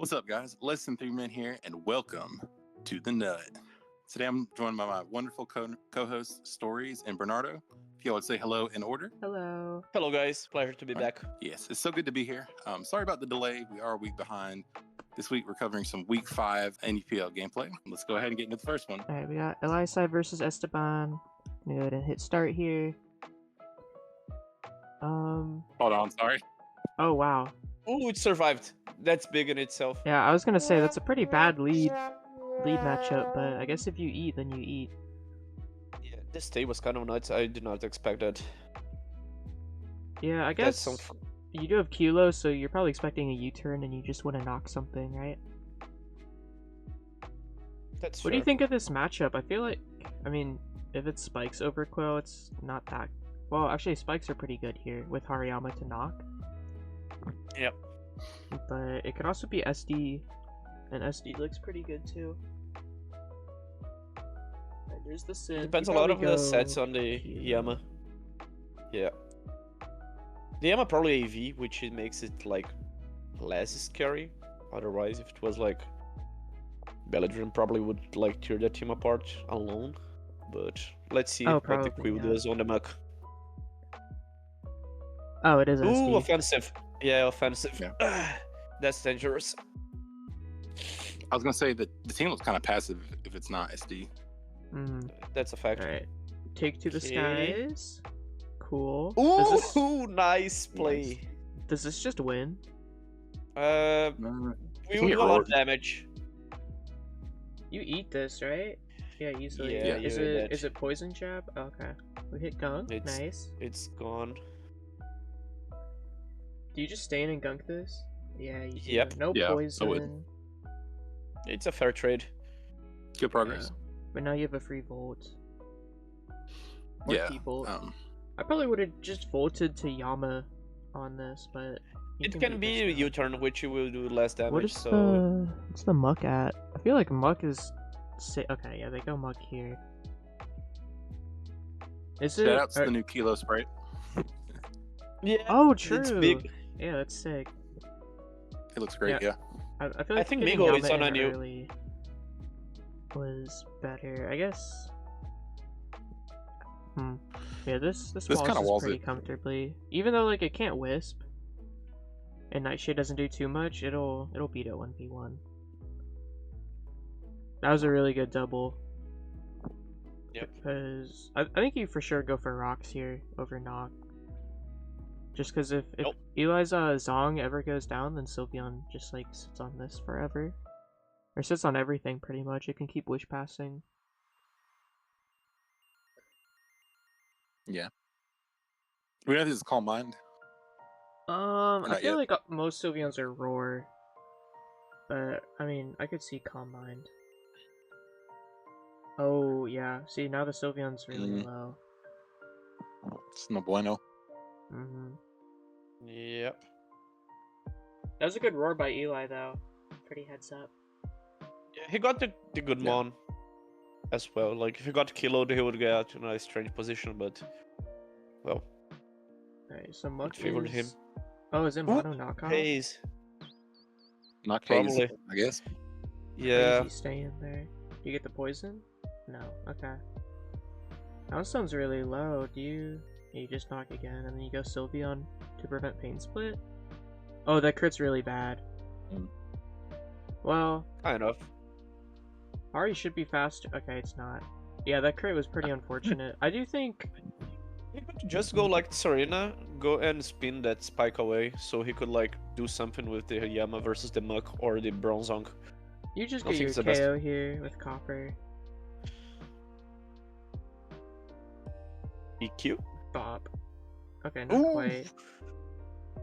What's up, guys? Less than 3 men here, and welcome to the Nut. Today I'm joined by my wonderful co-hosts, Stories and Bernardo. If y'all would say hello in order. Hello. Hello, guys. Pleasure to be back. Yes, it's so good to be here. Sorry about the delay. We are a week behind. This week we're covering some Week 5 NUPL gameplay. Let's go ahead and get into the first one. Alright, we got EliasPsy Vs Esteb4n. I'm gonna go ahead and hit start here. Hold on, sorry. Oh, wow. Oh, it survived. That's big in itself. Yeah, I was gonna say that's a pretty bad lead matchup, but I guess if you eat, then you eat. Yeah, this day was kind of nuts. I did not expect that. Yeah, I guess you do have Kilo, so you're probably expecting a U-turn and you just want to knock something, right? That's What do you think of this matchup? I feel like, I mean, if it's Spikes over Quill, it's not that... Well, actually, Spikes are pretty good here with Hariyama to knock. Yep. But it could also be SD, and SD looks pretty good too. Right, there's the synth. Depends a lot of the sets on the Yama. Yeah. The Yama probably AV, which it makes it like less scary. Otherwise, if it was like Belladrin, probably would like tear that team apart alone. But let's see what the Quill does on the muck. Oh, it is SD. Ooh, offensive. Yeah, offensive. Yeah. That's dangerous. I was gonna say that the team looks kind of passive if it's not SD. That's a fact. Alright. Take to the skies. Cool. Ooh, nice play. Nice. Does this just win? We will do a lot of damage. You eat this, right? Yeah, easily. Yeah, is it poison jab? Okay. We hit gunk. Nice. It's gone. Do you just stay in and gunk this? Yeah, you do. Yep. No poison. It's a fair trade. Good progress. Yeah. But now you have a free volt. Or yeah. Volt. I probably would have just volted to Yama on this, but it can be a U-turn, which you will do less damage. What's the muck at? I feel like muck is... Okay, yeah, they go muck here. Is it? Shout out to the new Kilo Sprite. Yeah. Oh, true. It's big. Yeah, that's sick. It looks great. Yeah. I think Migo is on a new. Was better, I guess. Yeah, this kind of walls pretty comfortably. Even though like it can't wisp, and Nightshade doesn't do too much, it'll beat it 1v1. That was a really good double. Yep. Because I think you for sure go for rocks here over knock. Just because if Eli's Zong ever goes down, then Sylveon just like sits on this forever. Or sits on everything pretty much. It can keep wish passing. Yeah. We have this Calm Mind. I feel like most Sylveons are Roar. But I mean, I could see Calm Mind. Oh yeah. See, now the Sylveon's really low. It's no bueno. Yep. That was a good roar by Eli, though. Pretty heads up. Yeah, he got the good mon as well. Like, if he got Kilo, he would get in a strange position, but... Well... Alright, so Muck favored him. Oh, is it mono knockoff? Haze. Not Probably. I guess. Yeah. Crazy stay in there. Do you get the poison? No. Okay. Downstone's really low. Do you... You just knock again, and then you go Sylveon to prevent Pain Split? Oh, that crit's really bad. Well... Kind of. Ari should be faster. Okay, it's not. Yeah, that crit was pretty unfortunate. I do think... He could just go like Serena, go and spin that spike away, so he could like do something with the Yama versus the Muck or the Bronzong. You just get your KO here with Copper. EQ? Bop. Okay, not quite.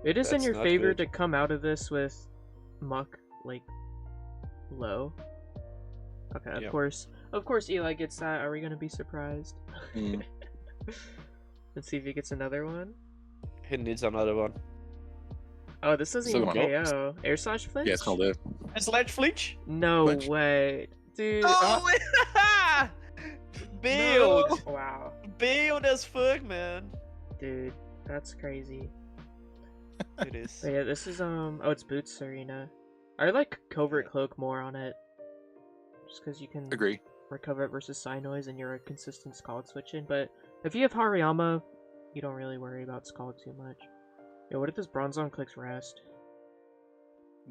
It is in your favor to come out of this with Muck, like, low. Okay, of course Eli gets that. Are we gonna be surprised? Let's see if he gets another one. He needs another one. Oh, this doesn't even KO. Air Slash Flinch? Yeah, it's gonna live. Slash Flinch? No way. Dude. Oh, build! No. Wow. Build as fuck, man. Dude, that's crazy. It is. But yeah, this is oh, it's Boots Arena. I like Covert Cloak more on it. Just because you can Agree. recover it versus Psy Noise and you're a consistent Scald switching. But if you have Hariyama, you don't really worry about Scald too much. Yo, what if this Bronzong clicks Rest?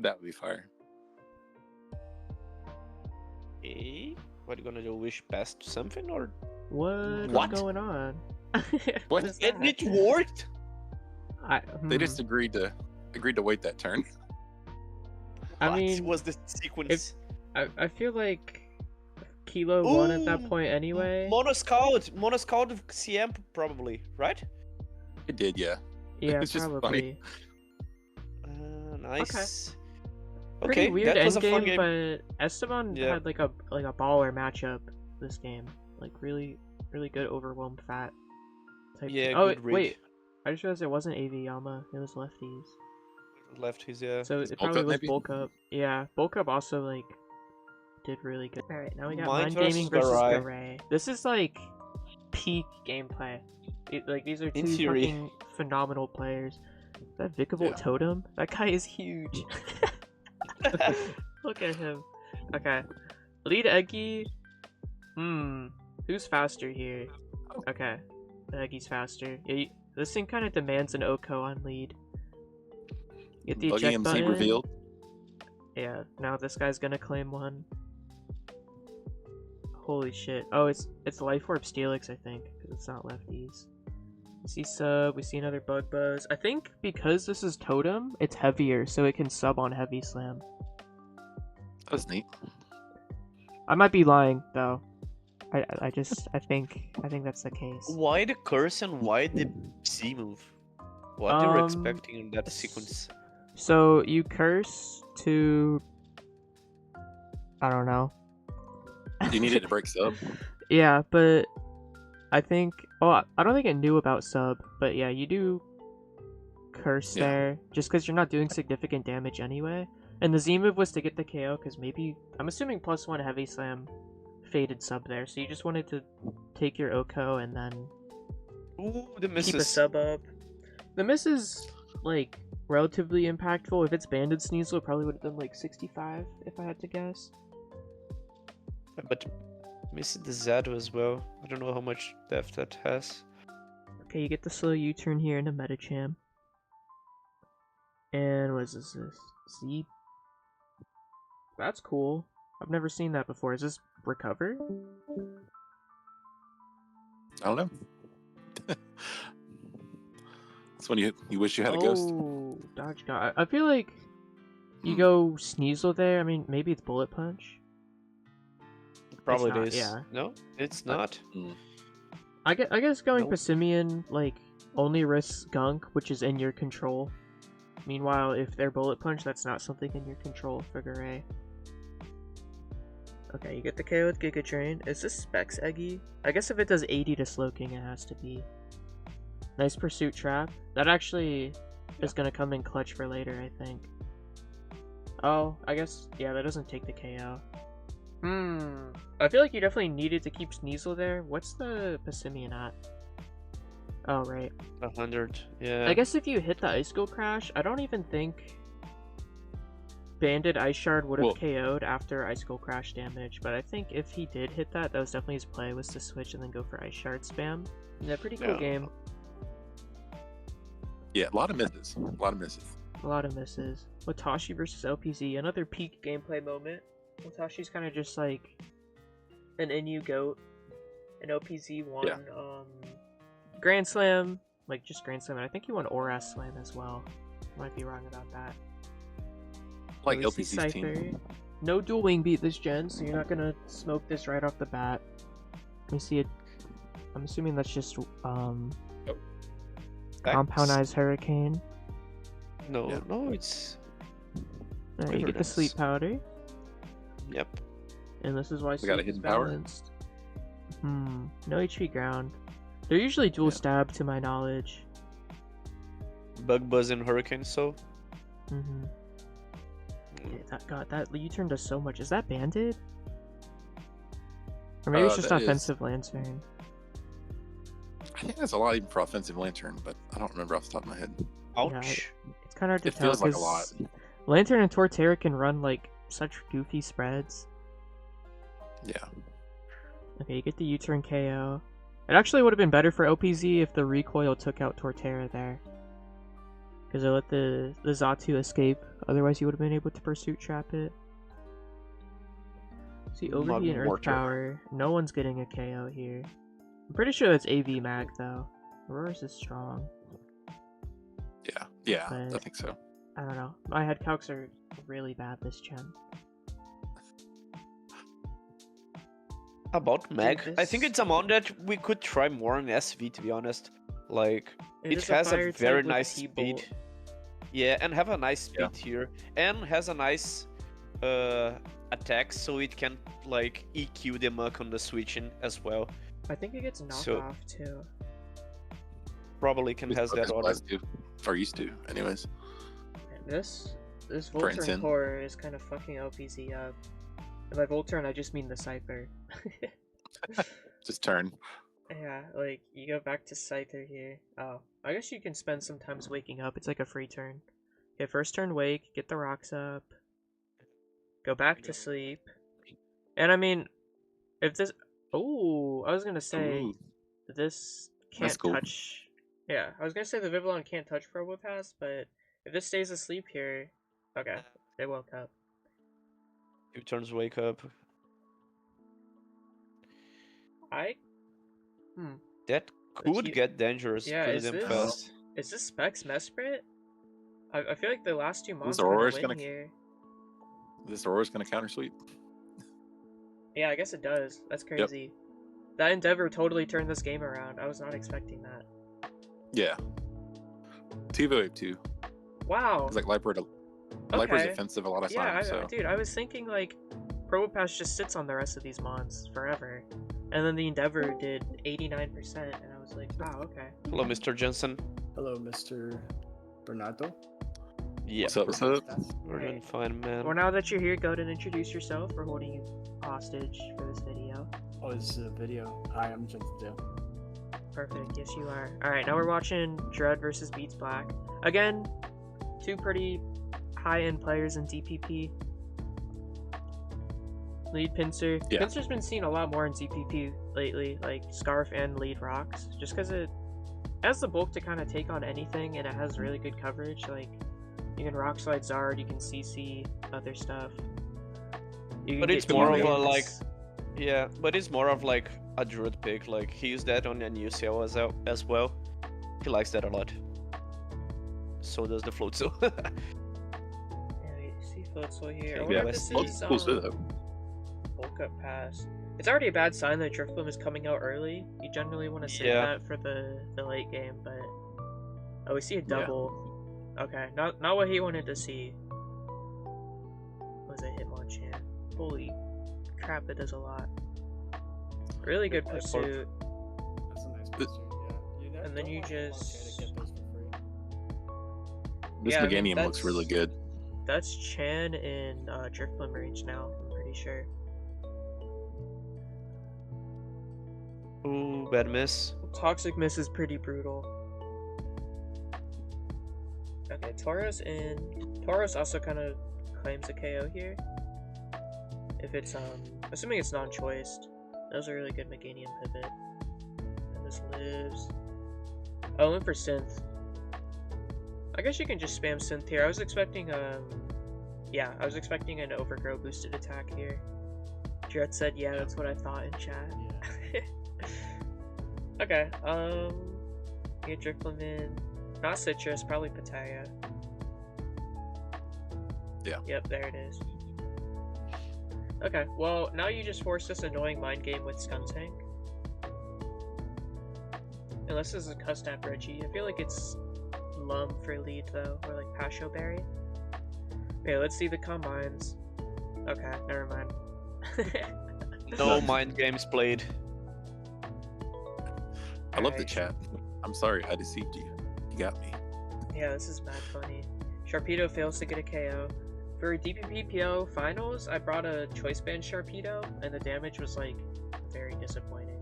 That would be fire. Eh? What are you gonna do? Wish past something or What's What? going on? What? is and that? it worked? They just agreed to wait that turn. I What mean, was the sequence? I feel like Kilo won at that point anyway. Mono Scout of CM probably, right? It did, yeah. Yeah, it's just probably. Nice. Pretty Okay, weird that was a fun endgame, game. but Esteban Yeah. had like a baller matchup this game. Like really good overwhelmed fat type. Yeah, Oh good read. wait, I just realized it wasn't AV Yama. It was lefties. Lefties, yeah. So Is it Bulk probably Up, was maybe? Bulk Up. Yeah, Bulk Up also like did really good. All right, now we got Mind Mind Gaming versus versus Garay. This is like peak gameplay. Like these are In two theory. fucking phenomenal players. That Vikavolt Yeah. Totem, that guy is huge. Look at him. Okay, lead Eggy. Who's faster here? Okay, Eggy's faster. Yeah, this thing kind of demands an Oko on lead. Get the Buggy eject MC button. revealed. Yeah, now this guy's gonna claim one. Holy shit. Oh, it's Life Orb Steelix, I think, because it's not lefties. We see sub, we see another Bug Buzz. I think because this is Totem, it's heavier, so it can sub on Heavy Slam. That's neat. I might be lying, though. I think that's the case. Why the curse and why the C move? What they were Um, expecting in that sequence? So you curse to... I don't know. You needed to break sub. Yeah, but I think... Oh, I don't think it knew about sub, but yeah, you do curse Yeah. there, just because you're not doing significant damage anyway. And the Z move was to get the KO, because maybe... I'm assuming +1 Heavy Slam faded sub there, so you just wanted to take your Oko and then Ooh, the keep a misses. sub up. The miss is, like, relatively impactful. If it's Banded Sneasel, it probably would have done, like, 65, if I had to guess. But missed the Zado as well. I don't know how much depth that has. Okay, you get the slow U-turn here into Metacham. And what is this? Z? That's cool. I've never seen that before. Is this recover? I don't know. That's when you wish you had a ghost. Oh, dodge guy. I feel like you go Sneasel there. I mean, maybe it's Bullet Punch. Probably not, it is. yeah. No, it's not. I guess going Nope. Passimian, like, only risks Gunk, which is in your control. Meanwhile, if they're Bullet Punch, that's not something in your control for Garay. Okay, you get the KO with Giga Drain. Is this Specs Eggy? I guess if it does 80 to Slowking, it has to be. Nice Pursuit Trap. That actually is gonna come in clutch for later, I think. Oh, I guess, yeah, that doesn't take the KO. I feel like you definitely needed to keep Sneasel there. What's the Passimian at? Oh, right. 100. Yeah. I guess if you hit the Ice Skull Crash, I don't even think Banded Ice Shard would have KO'd after Ice Skull Crash damage, but I think if he did hit that, that was definitely his play, was to switch and then go for Ice Shard spam. Yeah, pretty cool game. Yeah, a lot of misses. A lot of misses. A lot of misses. Watashi versus LpZ, another peak gameplay moment. Watashi's kind of just like an NU GOAT, and LpZ won Grand Slam, like just Grand Slam, and I think he won Oras Slam as well. Might be wrong about that. Like We see LPC's team. Cypher. No dual wing beat this gen, so you're not gonna smoke this right off the bat. Let me see it. I'm assuming that's just Compound Eyes Hurricane. No, Yeah. no, it's. You get the Riverdance. Sleep Powder, Yep. and this is why We got a Sleep is hidden power? balanced. No HP ground. They're usually dual Yeah. stab to my knowledge. Bug Buzz and Hurricane, so. Yeah, that U-turn does so much. Is that banded? Or maybe it's just that is. offensive Lantern. I think that's a lot even for offensive lantern, but I don't remember off the top of my head. Ouch. It's kind of hard to It tell feels like a lot. Lantern and Torterra can run like such goofy spreads. Yeah. Okay, you get the U-turn KO. It actually would have been better for LpZ if the recoil took out Torterra there. Because it let the Xatu escape. Otherwise, you would have been able to pursuit trap it. See, overheat and Earth Power. No one's getting a KO here. I'm pretty sure that's AV Mag, though. Aurora's is strong. Yeah, But I think so. I don't know. My head calcs are really bad this gen. About Mag, Dude, I think it's a mon that we could try more on SV, to be honest. Like, it is has a very with nice T-Bolt. speed. Yeah, and have a nice speed here. And has a nice attack, so it can, like, EQ the muck on the switching as well. I think it gets knocked off, too. Probably can has that order. Or used to, anyways. This Volturn core is kind of fucking LpZ up. And by Volturn, I just mean the Scyther. Just turn. Yeah, like, you go back to Scyther here. Oh, I guess you can spend some times waking up. It's like a free turn. Okay, first turn wake, get the rocks up. Go back to sleep. And I mean, if this... Oh, I was gonna say, this can't touch... Yeah, I was gonna say the Vivillon can't touch Probopass, but if this stays asleep here... Okay, they woke up. 2 turns wake up. That could get dangerous. Yeah, is this Specs Mesprit? I feel like the last 2 months are gonna win here. This Aurora's gonna counter sweep. Yeah, I guess it does. That's crazy. Yep. That Endeavor totally turned this game around. I was not expecting that. Yeah. TV Wave 2. Wow. It's like Liper's offensive a lot of times. So. Dude, I was thinking like Probopass just sits on the rest of these mons forever. And then the Endeavor did 89%, and I was like, wow, okay. Hello, Mr. Jensen. Hello, Mr. Bernardo. Yeah. What's up? We're doing fine, man. Well, now that you're here, go ahead and introduce yourself. We're holding you hostage for this video. Oh, it's a video. Hi, I'm Jensen. Perfect, yes you are. Alright, now we're watching Drud vs BeatsBlack. Again, 2 pretty high-end players in DPP. Lead Pinsir. Yeah. Pinsir's been seen a lot more in DPP lately, like Scarf and Lead Rocks, just because it has the bulk to kind of take on anything, and it has really good coverage. Like, you can Rock Slide Zard, you can CC other stuff. But it's more of a, like... Yeah, but it's more of, like, a Druid pick. Like, he used that on NUPL as well. He likes that a lot. So does the Floatzel. Yeah, you see Floatzel here. Yeah, that's cool though. Bulk up pass. It's already a bad sign that Drifloom is coming out early. You generally want to save that for the late game, but... Oh, we see a double. Yeah. Okay, not what he wanted to see. Was a Hitmonchan. Holy crap, that does a lot. Really good pursuit. That's a nice pursuit, yeah. And then you just... This Meganium looks really good. That's Chan in Drifloom range now, I'm pretty sure. Ooh, bad miss. Toxic miss is pretty brutal. Okay, Tauros in. Tauros also kind of claims a KO here. If it's, assuming it's non-choiced. That was a really good Meganium pivot. And this lives. Oh, I went for Synth. I guess you can just spam Synth here. I was expecting, yeah, I was expecting an Overgrow boosted attack here. Jet said, yeah, that's what I thought in chat. Yeah. Okay, get Drifloom in. Not Citrus, probably Pataya. Yeah. Yep, there it is. Okay, well, now you just force this annoying mind game with Skuntank. Unless this is a Custap Reggie. I feel like it's Lum for lead, though, or like Pasho Berry. Okay, let's see the combines. Okay, never mind. No mind games played. I love the chat. I'm sorry, I deceived you. You got me. Yeah, this is mad funny. Sharpedo fails to get a KO. For DPPPO finals, I brought a Choice Band Sharpedo, and the damage was, like, very disappointing.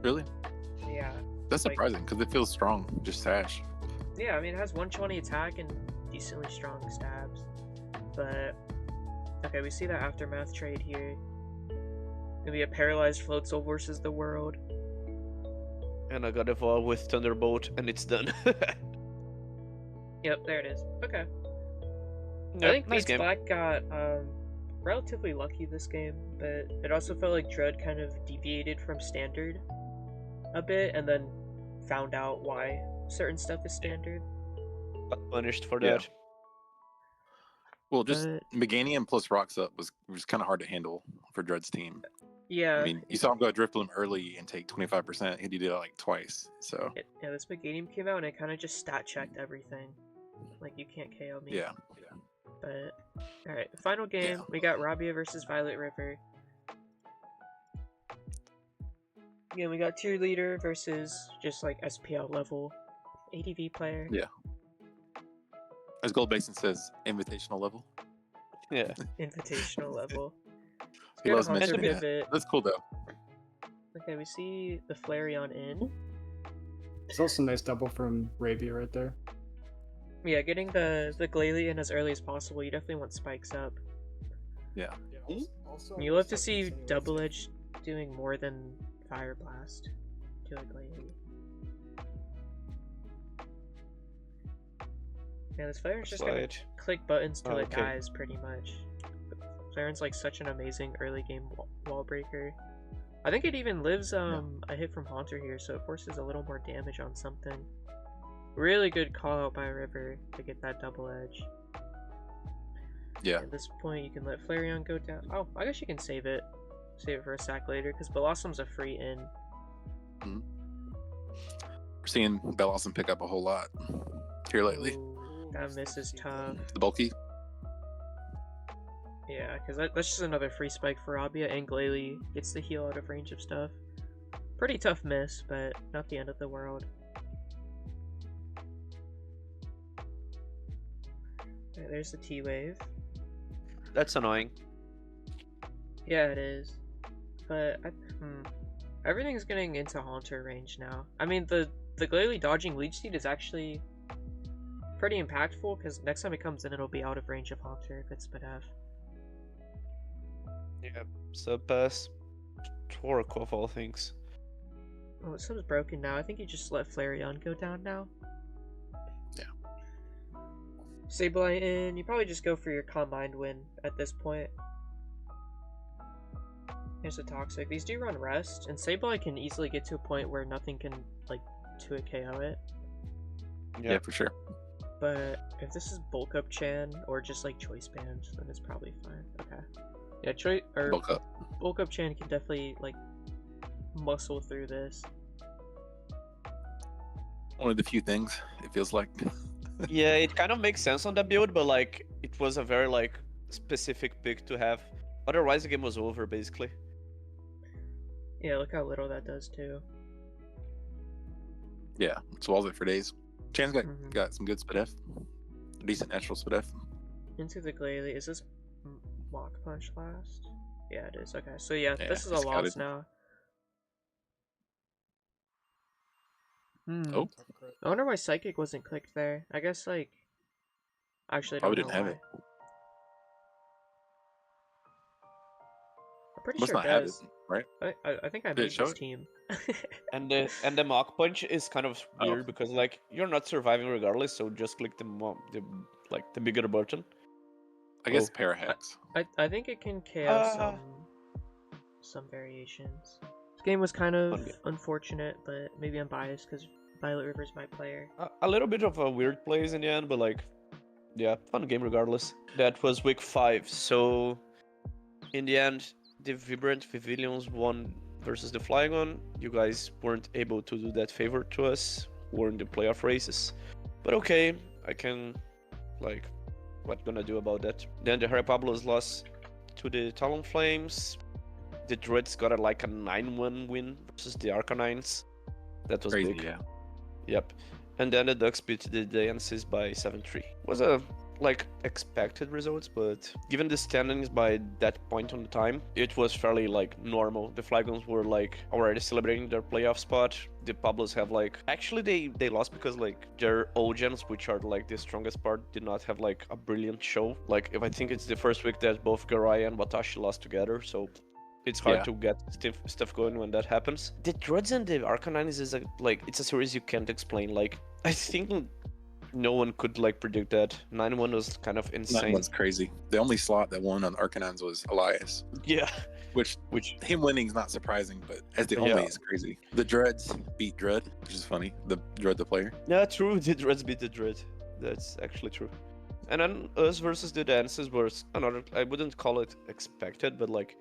Really? Yeah. That's like, surprising, because it feels strong. Just Sash. Yeah, I mean, it has 120 attack and decently strong stabs. But okay, we see the aftermath trade here. Maybe a paralyzed float soul versus the world. And I got evolve with Thunderbolt, and it's done. Yep, there it is. Okay. Yep, I think nice game. BeatsBlack got relatively lucky this game, but it also felt like Drud kind of deviated from standard a bit, and then found out why certain stuff is standard. Got punished for Yeah. that. Well, just But Meganium plus Rocks Up was kind of hard to handle for Drud's team. yeah, I mean, you saw him go drift him early and take 25%. He did it like twice. So yeah, this Meganium came out and it kind of just stat checked everything. Like, you can't KO me. yeah, But alright, the final game, we got Rabia versus Violet River. Yeah, we got tier leader versus just like SPL level ADV player. yeah. As Gold Basin says, invitational level. Yeah. Invitational level. He loves Hunter mentioning that. pivot. That's cool though. Okay, we see the Flareon in. It's also a nice double from Rabia right there. Yeah, getting the Glalie in as early as possible. You definitely want spikes up. Yeah. Also, You love to see Double Edge doing more than Fire Blast to a Glalie. Yeah, this Flareon's just gonna Slide. click buttons till it Okay. dies, pretty much. Flareon's like such an amazing early game wall breaker. I think it even lives a hit from Haunter here, so it forces a little more damage on something. Really good call out by River to get that double edge. Yeah. At this point, you can let Flareon go down. Oh, I guess you can save it. Save it for a sack later, because Blossom's a free in. We're seeing Bellawesome pick up a whole lot here lately. Ooh, that miss is tough. The bulky. Yeah, because that's just another free spike for Rabia, and Glalie gets the heal out of range of stuff. Pretty tough miss, but not the end of the world. Alright, there's the T-Wave. That's annoying. Yeah, it is. But, everything's getting into Haunter range now. I mean, the Glalie dodging Leech Seed is actually pretty impactful, because next time it comes in, it'll be out of range of Haunter if it's Spadef. Yeah. Sub pass. Torque of all things. Oh, this sub's broken now. I think you just let Flareon go down now. Yeah. Sableye in. You probably just go for your combined win at this point. Here's the Toxic. These do run rest, and Sableye can easily get to a point where nothing can, like, 2-hit KO it. Yeah, for sure. But if this is Bulk Up Chan, or just, like, Choice Band, then it's probably fine. Okay. Yeah, Bulk up. Bulk Up Chan can definitely, like, muscle through this. One of the few things, it feels like. Yeah, it kind of makes sense on that build, but like it was a very like specific pick to have. Otherwise, the game was over basically. Yeah, look how little that does, too. Yeah, swallows it for days. Chan's Mhm. got some good Spadef. Decent natural Spadef. Into the Glalie. Is this Mach Punch last? Yeah, it is. Okay, so yeah, Yeah, this is a it's loss scouted. now. Oh, I wonder why Psychic wasn't clicked there. I guess, like... Actually, I don't probably know didn't have why. it. I'm pretty Must sure not it have it, does. right? I think I Did it made show this it? team. And the Mach Punch is kind of Oh. weird because like you're not surviving regardless, so just click the bigger button. I guess Oh. Parahacks. I think it can KO some variations. This game was kind of Fun game. unfortunate, but maybe I'm biased because Violet River's my player. A little bit of a weird plays in the end, but like, yeah, fun game regardless. That was week 5, so in the end, the Vibrant Pavilions won versus the Flygon. You guys weren't able to do that favor to us. We're in the playoff races, but okay, I can, like, what gonna do about that? Then the Harry Pablos lost to the Talon Flames. The Druids got a 9-1 win versus the Arcanines. That was Crazy, big. yeah. Yep. And then the Ducks beat the Dayances by 7-3. Was a like expected results, but given the standings by that point on the time, it was fairly like normal. The Flagons were like already celebrating their playoff spot. The Pablos have like actually they lost because like their O-gens, which are like the strongest part, did not have like a brilliant show. Like if I think it's the first week that both Garay and Watashi lost together, so it's hard to get stuff going when that happens. The Druds and the Arcanines is like it's a series you can't explain. Like I think no one could like predict that. 9-1 was kind of insane. 9-1's crazy. The only slot that won on Arcanines was Elias. Yeah. Which him winning is not surprising, but as the only is crazy. The Druds beat Drud, which is funny. The Drud, the player. Yeah, true. The Druds beat the Drud. That's actually true. And then us versus the Dances was another. I wouldn't call it expected, but like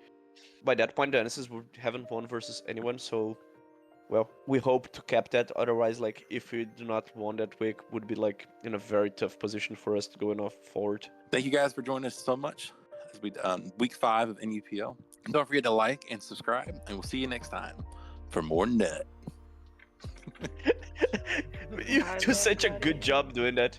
by that point, the Dances haven't won versus anyone, so. Well, we hope to cap that. Otherwise, like, if we do not win that week, would be like in a very tough position for us going off forward. Thank you guys for joining us so much as we week 5 of NUPL. And don't forget to like and subscribe, and we'll see you next time for more Nut. You do such a good job doing that.